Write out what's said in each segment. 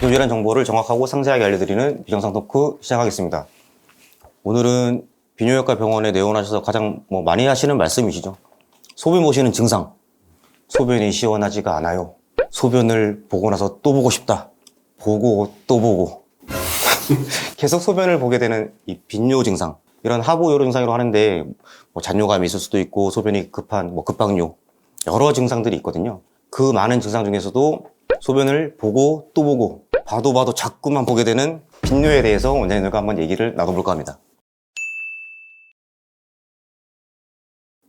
요일한 정보를 정확하고 상세하게 알려드리는 비정상 토크 시작하겠습니다. 오늘은 비뇨기과 병원에 내원하셔서 가장 많이 하시는 말씀이시죠. 소변 보시는 증상. 소변이 시원하지가 않아요. 소변을 보고 나서 또 보고 싶다. 보고 또 보고. 계속 소변을 보게 되는 이 빈뇨 증상. 이런 하부 요로 증상이라고 하는데 잔뇨감이 있을 수도 있고 소변이 급한 급박뇨. 여러 증상들이 있거든요. 그 많은 증상 중에서도 소변을 보고 또 보고 봐도 자꾸만 보게 되는 빈뇨에 대해서 오늘 한번 얘기를 나눠볼까 합니다.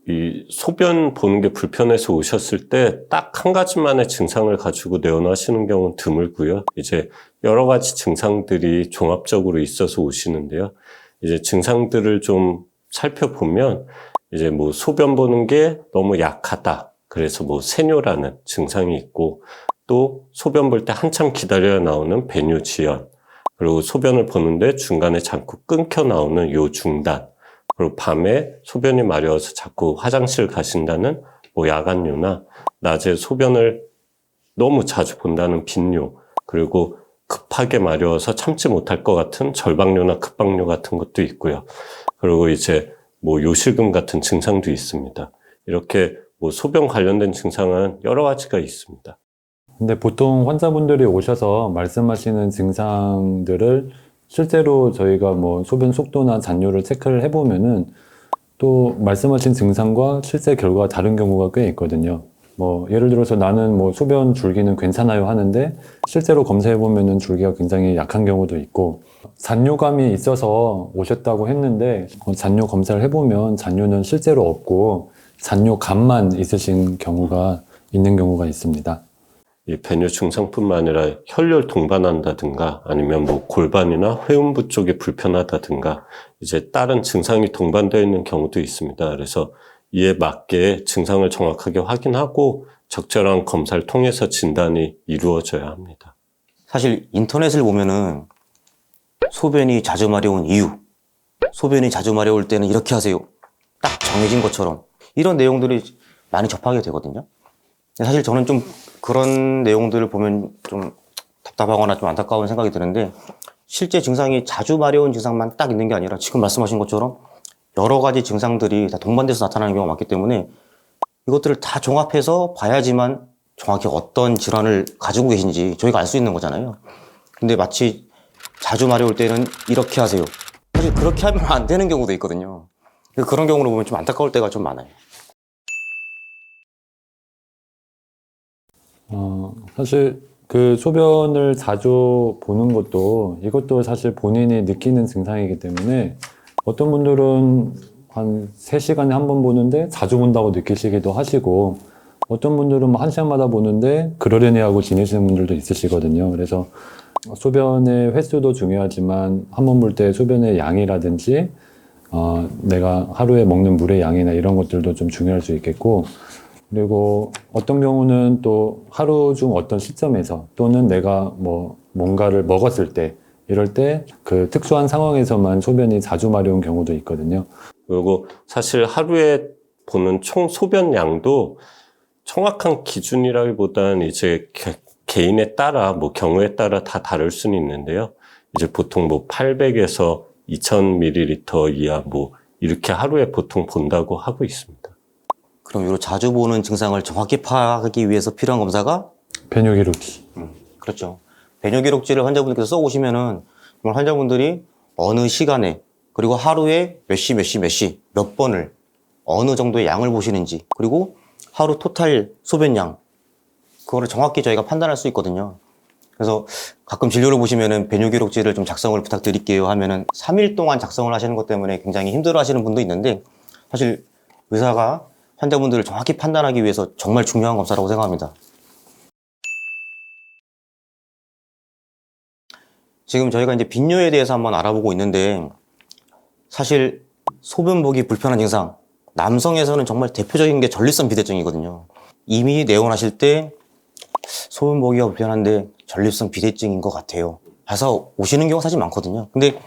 이 소변 보는 게 불편해서 오셨을 때 딱 한 가지만의 증상을 가지고 내원하시는 경우는 드물고요. 이제 여러 가지 증상들이 종합적으로 있어서 오시는데요. 이제 증상들을 좀 살펴보면 이제 소변 보는 게 너무 약하다. 그래서 세뇨라는 증상이 있고 또 소변 볼 때 한참 기다려야 나오는 배뇨지연, 그리고 소변을 보는데 중간에 자꾸 끊겨 나오는 요중단, 그리고 밤에 소변이 마려워서 자꾸 화장실 가신다는 야간뇨나 낮에 소변을 너무 자주 본다는 빈뇨, 그리고 급하게 마려워서 참지 못할 것 같은 절박뇨나 급박뇨 같은 것도 있고요. 그리고 이제 요실금 같은 증상도 있습니다. 이렇게 소변 관련된 증상은 여러 가지가 있습니다. 근데 보통 환자분들이 오셔서 말씀하시는 증상들을 실제로 저희가 소변 속도나 잔뇨를 체크를 해보면은 또 말씀하신 증상과 실제 결과가 다른 경우가 꽤 있거든요. 예를 들어서 나는 소변 줄기는 괜찮아요 하는데 실제로 검사해보면은 줄기가 굉장히 약한 경우도 있고, 잔뇨감이 있어서 오셨다고 했는데 잔뇨 검사를 해보면 잔뇨는 실제로 없고 잔뇨감만 있으신 경우가 있는 경우가 있습니다. 이 배뇨 증상뿐만 아니라 혈뇨를 동반한다든가 아니면 골반이나 회음부 쪽이 불편하다든가 이제 다른 증상이 동반되어 있는 경우도 있습니다. 그래서 이에 맞게 증상을 정확하게 확인하고 적절한 검사를 통해서 진단이 이루어져야 합니다. 사실 인터넷을 보면은 소변이 자주 마려운 이유, 소변이 자주 마려울 때는 이렇게 하세요. 딱 정해진 것처럼 이런 내용들이 많이 접하게 되거든요. 사실 저는 좀 그런 내용들을 보면 좀 답답하거나 좀 안타까운 생각이 드는데, 실제 증상이 자주 마려운 증상만 딱 있는 게 아니라 지금 말씀하신 것처럼 여러 가지 증상들이 다 동반돼서 나타나는 경우가 많기 때문에 이것들을 다 종합해서 봐야지만 정확히 어떤 질환을 가지고 계신지 저희가 알 수 있는 거잖아요. 근데 마치 자주 마려울 때는 이렇게 하세요. 사실 그렇게 하면 안 되는 경우도 있거든요. 그런 경우를 보면 좀 안타까울 때가 좀 많아요. 사실 그 소변을 자주 보는 이것도 사실 본인이 느끼는 증상이기 때문에 어떤 분들은 한 3시간에 한 번 보는데 자주 본다고 느끼시기도 하시고, 어떤 분들은 1시간마다 보는데 그러려니 하고 지내시는 분들도 있으시거든요. 그래서 소변의 횟수도 중요하지만 한 번 볼 때 소변의 양이라든지 내가 하루에 먹는 물의 양이나 이런 것들도 좀 중요할 수 있겠고, 그리고 어떤 경우는 또 하루 중 어떤 시점에서 또는 내가 뭔가를 먹었을 때, 이럴 때 그 특수한 상황에서만 소변이 자주 마려운 경우도 있거든요. 그리고 사실 하루에 보는 총 소변 양도 정확한 기준이라기보다는 이제 개인에 따라 경우에 따라 다 다를 수는 있는데요. 이제 보통 800에서 2000ml 이하 이렇게 하루에 보통 본다고 하고 있습니다. 그럼 이런 자주 보는 증상을 정확히 파악하기 위해서 필요한 검사가 배뇨 기록지. 그렇죠. 배뇨 기록지를 환자분들께서 써오시면은 정말 환자분들이 어느 시간에, 그리고 하루에 몇 시 몇 번을 어느 정도의 양을 보시는지, 그리고 하루 토탈 소변량, 그거를 정확히 저희가 판단할 수 있거든요. 그래서 가끔 진료를 보시면은 배뇨 기록지를 좀 작성을 부탁드릴게요 하면은 3일 동안 작성을 하시는 것 때문에 굉장히 힘들어 하시는 분도 있는데, 사실 의사가 환자분들을 정확히 판단하기 위해서 정말 중요한 검사라고 생각합니다. 지금 저희가 이제 빈뇨에 대해서 한번 알아보고 있는데, 사실 소변 보기 불편한 증상, 남성에서는 정말 대표적인 게 전립선 비대증이거든요. 이미 내원하실 때 소변 보기가 불편한데 전립선 비대증인 것 같아요. 그래서 오시는 경우가 사실 많거든요. 근데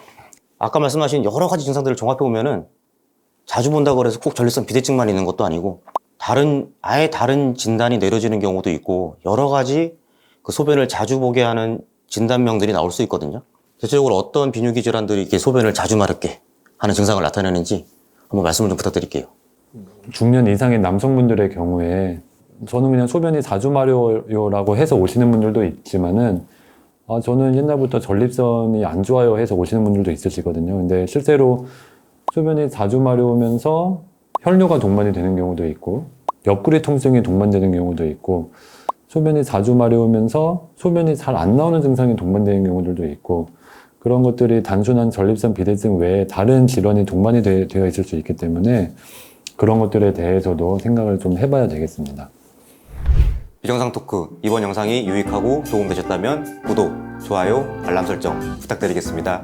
아까 말씀하신 여러 가지 증상들을 종합해 보면은 자주 본다고 해서 꼭 전립선 비대증만 있는 것도 아니고 아예 다른 진단이 내려지는 경우도 있고, 여러 가지 그 소변을 자주 보게 하는 진단명들이 나올 수 있거든요. 대체적으로 어떤 비뇨기 질환들이 이렇게 소변을 자주 마렵게 하는 증상을 나타내는지 한번 말씀을 좀 부탁드릴게요. 중년 이상의 남성분들의 경우에 저는 그냥 소변이 자주 마려워요라고 해서 오시는 분들도 있지만은 저는 옛날부터 전립선이 안 좋아요 해서 오시는 분들도 있으시거든요. 근데 실제로 소변이 자주 마려우면서 혈뇨가 동반이 되는 경우도 있고 옆구리 통증이 동반되는 경우도 있고 소변이 자주 마려우면서 소변이 잘 안 나오는 증상이 동반되는 경우들도 있고 그런 것들이 단순한 전립선 비대증 외에 다른 질환이 동반이 되어 있을 수 있기 때문에 그런 것들에 대해서도 생각을 좀 해봐야 되겠습니다. 비정상 토크 이번 영상이 유익하고 도움되셨다면 구독, 좋아요, 알람 설정 부탁드리겠습니다.